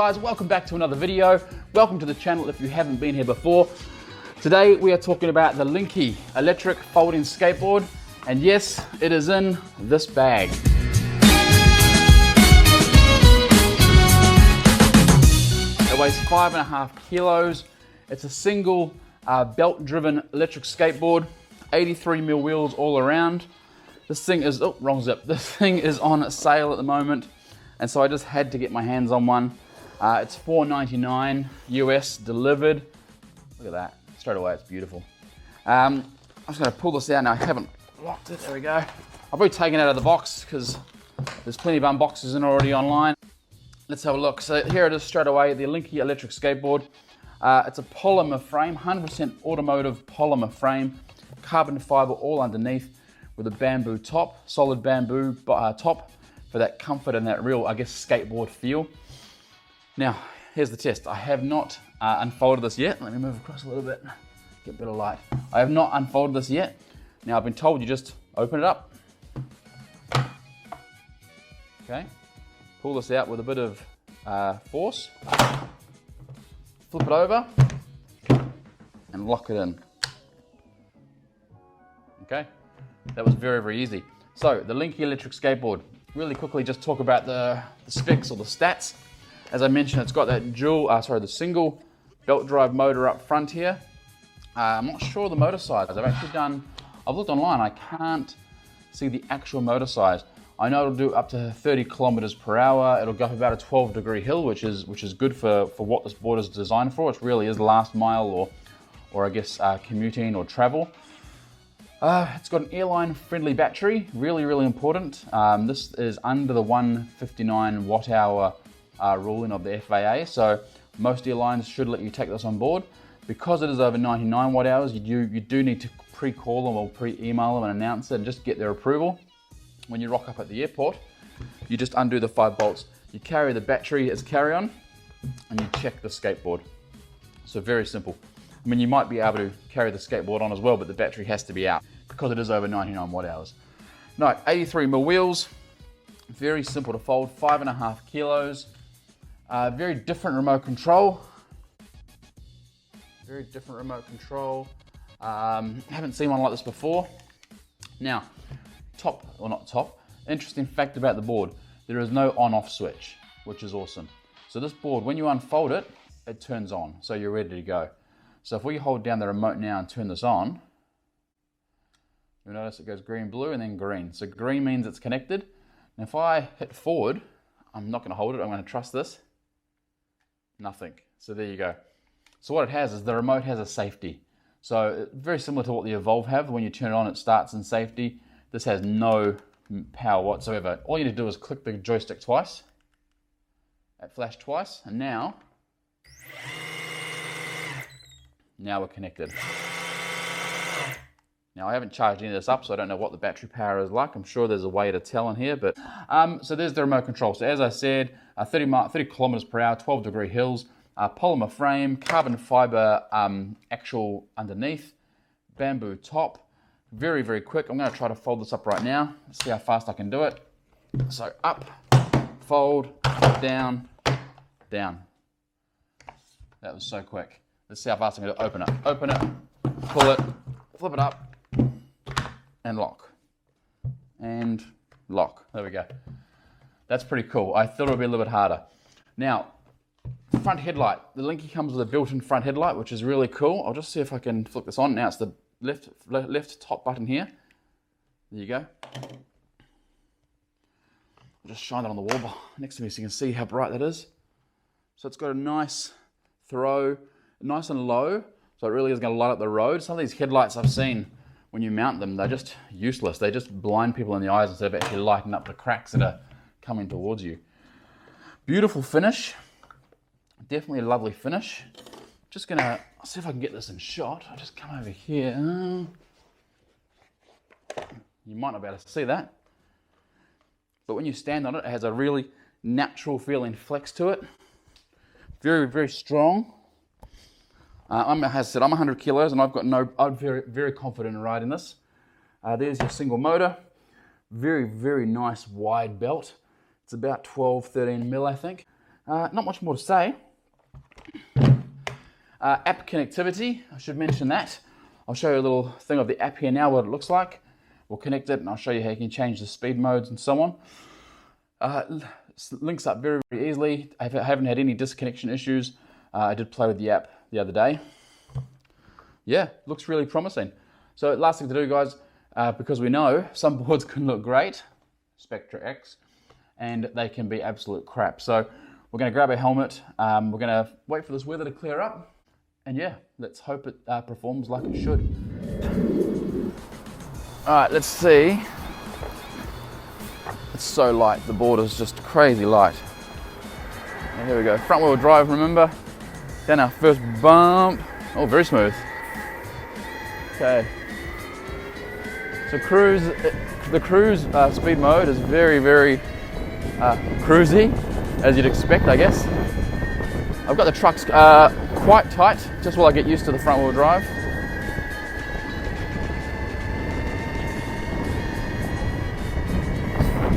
guys, welcome back to another video. Welcome to the channel if you haven't been here before. Today we are talking about the Linky electric folding skateboard, and yes, it is in this bag. It weighs 5.5 kilos. It's a single belt-driven electric skateboard, 83mm wheels all around. This thing is, oh, wrong zip. This thing is on sale at the moment, and so I just had to get my hands on one. It's $4.99 US delivered. Look at that, straight away, it's beautiful. I'm just gonna pull this out now. I haven't locked it, there we go. I've already taken it out of the box because there's plenty of unboxes in already online. Let's have a look. So here it is straight away, the Linky electric skateboard. It's a polymer frame, 100% automotive polymer frame, carbon fiber all underneath with a bamboo top, solid bamboo top for that comfort and that real, I guess, skateboard feel. Now, here's the test. I have not unfolded this yet. Let me move across a little bit, get a bit of light. I have not unfolded this yet. Now, I've been told you just open it up. Okay, pull this out with a bit of force. Flip it over and lock it in. Okay, that was very, very easy. So the Linky electric skateboard, really quickly just talk about the specs or the stats. As I mentioned, it's got that the single belt drive motor up front here. I'm not sure the motor size. I've looked online, I can't see the actual motor size. I know it'll do up to 30 kilometers per hour. It'll go up about a 12-degree hill, which is good for what this board is designed for. It really is last mile or I guess commuting or travel. It's got an airline-friendly battery, really, really important. This is under the 159 watt-hour ruling of the FAA, so most airlines should let you take this on board. Because it is over 99 watt-hours, you do need to pre-call them or pre-email them and announce it and just get their approval. When you rock up at the airport, you just undo the 5 bolts, you carry the battery as carry-on, and you check the skateboard. So very simple. I mean, you might be able to carry the skateboard on as well, but the battery has to be out because it is over 99 watt-hours. No, 83mm wheels, very simple to fold, 5.5 kilos. Very different remote control. Very different remote control. Haven't seen one like this before. Now, interesting fact about the board, there is no on-off switch, which is awesome. So this board, when you unfold it, it turns on, so you're ready to go. So if we hold down the remote now and turn this on, you'll notice it goes green, blue, and then green. So green means it's connected. And if I hit forward, I'm not gonna hold it, I'm gonna trust this. Nothing, so there you go. So what it has is the remote has a safety. So very similar to what the Evolve have. When you turn it on, it starts in safety. This has no power whatsoever. All you need to do is click the joystick twice. It flashed twice, and now we're connected. Now I haven't charged any of this up, so I don't know what the battery power is like. I'm sure there's a way to tell in here, but so there's the remote control. So as I said, 30 kilometers per hour, 12-degree hills, polymer frame, carbon fiber actual underneath, bamboo top. Very, very quick. I'm going to try to fold this up right now. Let's see how fast I can do it. So up, fold, down, down. That was so quick. Let's see how fast I can do it. Open it, pull it, flip it up, and lock. And lock. There we go. That's pretty cool. I thought it would be a little bit harder. Now, front headlight. The Linky comes with a built-in front headlight, which is really cool. I'll just see if I can flick this on. Now it's the left top button here. There you go. I'll just shine it on the wall next to me so you can see how bright that is. So it's got a nice throw, nice and low, so it really is going to light up the road. Some of these headlights I've seen, when you mount them, they're just useless. They just blind people in the eyes instead of actually lighting up the cracks that are coming towards you. Beautiful finish. Definitely a lovely finish. Just gonna see if I can get this in shot. I'll just come over here. You might not be able to see that. But when you stand on it, it has a really natural feeling flex to it. Very, very strong. As I said, I'm 100 kilos and I'm very, very confident in riding this. There's your single motor. Very, very nice wide belt. It's about 12, 13 mil, I think. Not much more to say. App connectivity, I should mention that. I'll show you a little thing of the app here now, what it looks like. We'll connect it and I'll show you how you can change the speed modes and so on. Links up very, very easily. I haven't had any disconnection issues. I did play with the app the other day. Yeah, looks really promising. So last thing to do, guys, because we know some boards can look great, Spectra X, and they can be absolute crap. So we're going to grab a helmet. We're going to wait for this weather to clear up. And yeah, let's hope it performs like it should. All right, let's see. It's so light. The board is just crazy light. And here we go. Front wheel drive, remember? Then our first bump. Oh, very smooth. Okay. So the cruise speed mode is very, very cruisy, as you'd expect, I guess. I've got the trucks quite tight, just while I get used to the front wheel drive.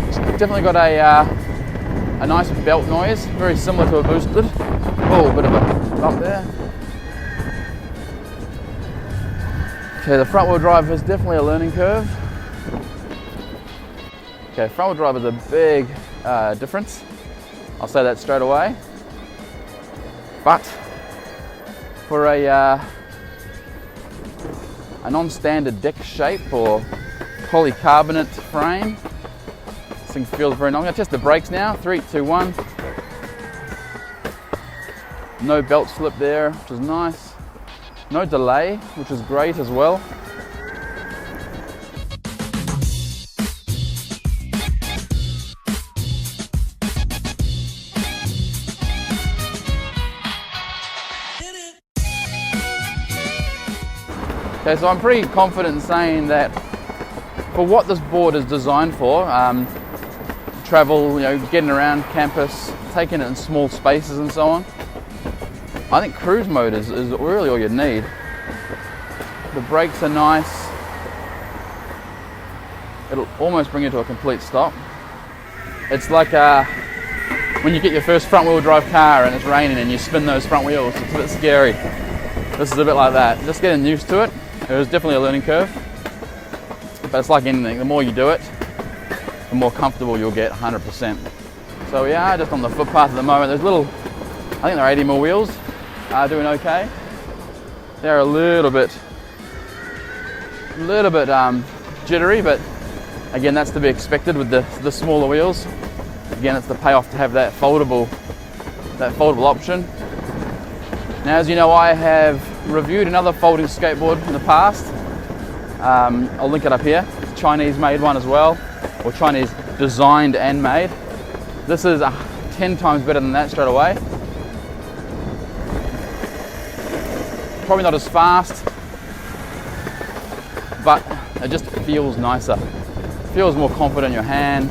It's definitely got a nice belt noise, very similar to a boosted. Oh, bit of a bump there. Okay, the front wheel drive is definitely a learning curve. Okay, front wheel drive is a big difference. I'll say that straight away. But for a non-standard deck shape or polycarbonate frame, this thing feels very nice. I'm going to test the brakes now. 3, 2, 1. No belt slip there, which is nice. No delay, which is great as well. Okay, so I'm pretty confident in saying that for what this board is designed for, travel, getting around campus, taking it in small spaces and so on, I think cruise mode is really all you need. The brakes are nice. It'll almost bring you to a complete stop. It's like when you get your first front wheel drive car and it's raining and you spin those front wheels, it's a bit scary. This is a bit like that. Just getting used to it. It was definitely a learning curve. But it's like anything, the more you do it, the more comfortable you'll get, 100%. So we are just on the footpath at the moment. There's little, I think they're 80mm wheels, are doing okay. They're a little bit jittery, but again, that's to be expected with the smaller wheels. Again, it's the payoff to have that foldable option. Now, as you know, I have reviewed another folding skateboard in the past. I'll link it up here. It's a Chinese made one as well, or Chinese designed and made. This is 10 times better than that straight away. Probably not as fast, but it just feels nicer. It feels more confident in your hand,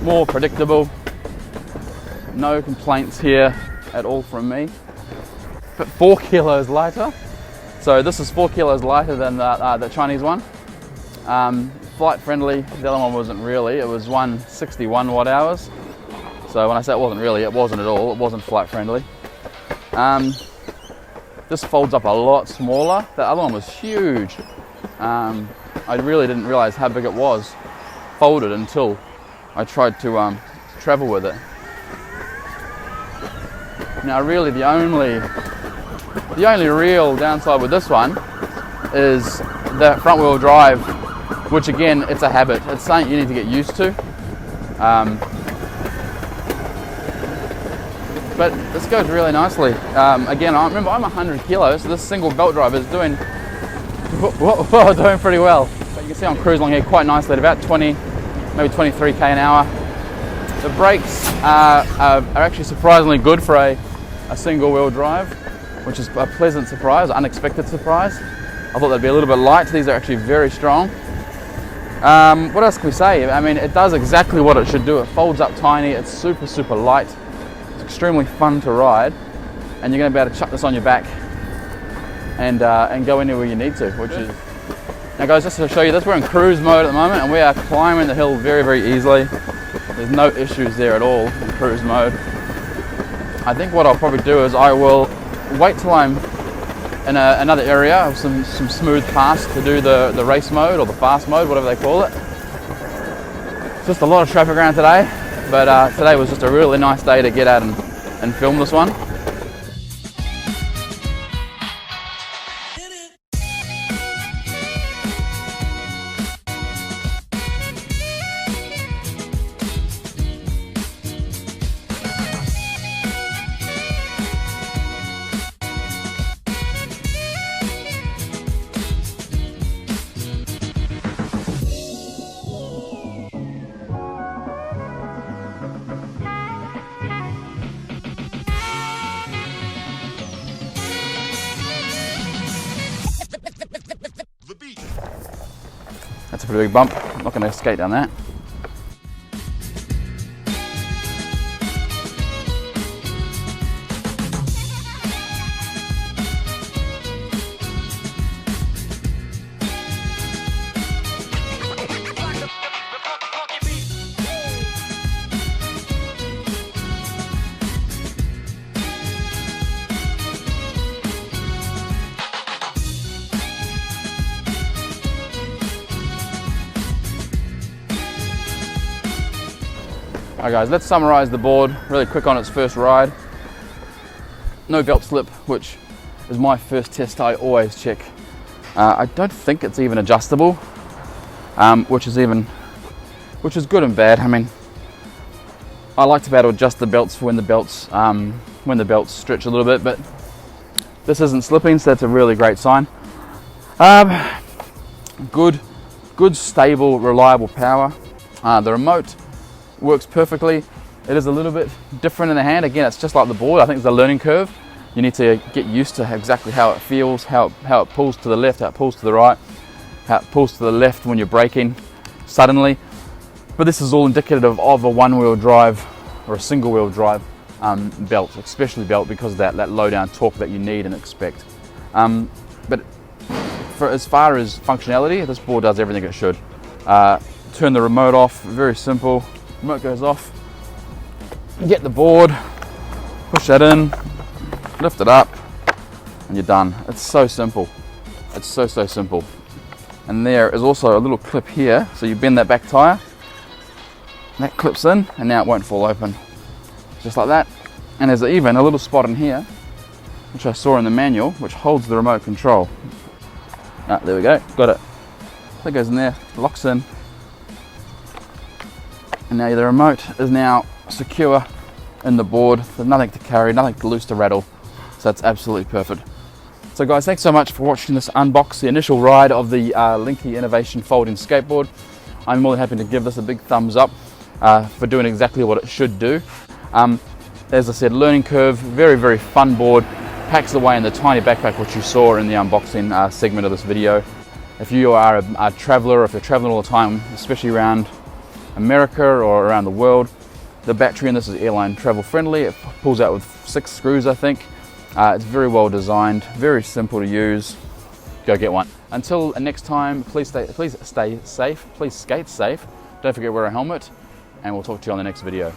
more predictable. No complaints here at all from me. But 4 kilos lighter. So this is 4 kilos lighter than the Chinese one. Flight friendly, the other one wasn't really. It was 161 watt hours. So when I say it wasn't really, it wasn't at all. It wasn't flight friendly. This folds up a lot smaller. That other one was huge. I really didn't realize how big it was folded until I tried to travel with it. Now really the only real downside with this one is the front wheel drive, which again, it's a habit. It's something you need to get used to. But this goes really nicely. Again, I remember I'm 100 kilos, so this single belt drive is doing pretty well. But you can see I'm cruising along here quite nicely at about 20, maybe 23k an hour. The brakes are actually surprisingly good for a single wheel drive, which is a pleasant surprise, unexpected surprise. I thought they'd be a little bit light. These are actually very strong. What else can we say? I mean, it does exactly what it should do. It folds up tiny, it's super, super light. It's extremely fun to ride, and you're going to be able to chuck this on your back and go anywhere you need to, which is... Now guys, just to show you this, we're in cruise mode at the moment, and we are climbing the hill very, very easily. There's no issues there at all in cruise mode. I think what I'll probably do is I will wait till I'm in another area of some smooth paths to do the race mode or the fast mode, whatever they call it. Just a lot of traffic around today, but today was just a really nice day to get out and film this one. That's a pretty big bump. I'm not going to skate down that. Alright guys, let's summarize the board really quick on its first ride. No belt slip, which is my first test I always check. I don't think it's even adjustable, which is good and bad. I mean, I like to be able to adjust the belts for when the belts stretch a little bit, but this isn't slipping, so that's a really great sign. Good, stable, reliable power. The remote works perfectly. It is a little bit different in the hand. Again, it's just like the board. I think it's a learning curve. You need to get used to exactly how it feels, how it pulls to the left, how it pulls to the right, how it pulls to the left when you're braking suddenly. But this is all indicative of a one-wheel drive or a single-wheel drive belt, especially belt, because of that low-down torque that you need and expect. But for as far as functionality, this board does everything it should. Turn the remote off, very simple. Remote goes off, get the board, push that in, lift it up, and you're done. It's so simple. It's so simple. And there is also a little clip here, so you bend that back tire, that clips in, and now it won't fall open. Just like that. And there's even a little spot in here, which I saw in the manual, which holds the remote control. There we go, got it. That goes in there, locks in. And now the remote is now secure in the board. There's nothing to carry, nothing to loose to rattle. So that's absolutely perfect. So guys, thanks so much for watching this unbox, the initial ride of the Linky Innovation Folding Skateboard. I'm more than happy to give this a big thumbs up for doing exactly what it should do. As I said, learning curve, very fun board. Packs away in the tiny backpack which you saw in the unboxing segment of this video. If you are a traveler, or if you're traveling all the time, especially around America or around the world, the battery in this is airline travel friendly. It pulls out with 6 screws, I think. It's very well designed, very simple to use. Go get one. Until next time, please stay safe, please skate safe. Don't forget to wear a helmet, and we'll talk to you on the next video.